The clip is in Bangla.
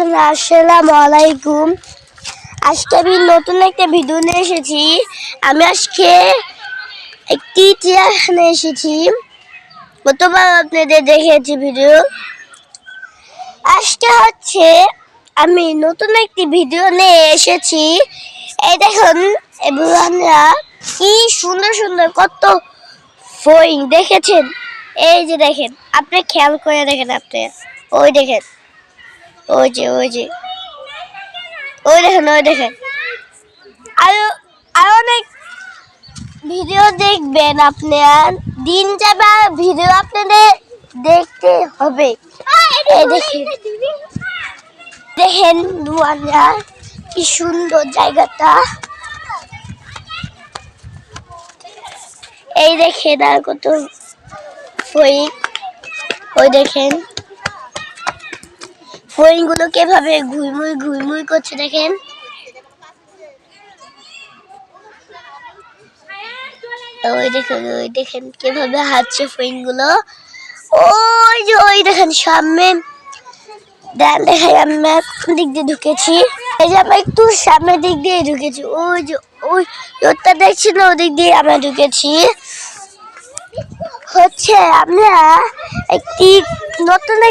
এভরিওয়ান, আসসালামু আলাইকুম। আজকে আমি নতুন একটা ভিডিও নিয়ে এসেছি। আমি আজকে একটি চিড়িয়াখানা এসেছি। গতবার আপনাদের দেখেছি ভিডিও। আজকে হচ্ছে আমি নতুন একটি ভিডিও নিয়ে এসেছি। এই দেখুন এভরিওয়ানরা, কি সুন্দর সুন্দর কত ফড়িং দেখেছেন। এই যে দেখেন, আপনি খেয়াল করে দেখেন, আপনি ওই দেখেন, ওই যে ওই দেখেন। আরো আরো অনেক ভিডিও দেখবেন আপনার। দিন যাবে আর ভিডিও আপনাদের দেখতে হবে। এই দেখেন দুয়ারা, কি সুন্দর জায়গাটা। এই দেখেন আর কত ফড়িং। ওই দেখেন ফড়িং গুলো কিভাবে ঘুরমুই করছে দেখেন। ওই দেখেন কিভাবে হাঁটছে ফড়িং গুলো। ওই দেখেন সামনে দেখেন, আমরা কোন দিক দিয়ে ঢুকেছি। এই যে আমরা একটু সামনের দিক দিয়ে ঢুকেছি। ওই যে ওই রোডটা দেখছি না, ওদিক দিয়ে আমরা ঢুকেছি। হচ্ছে আমরা একটি নতুন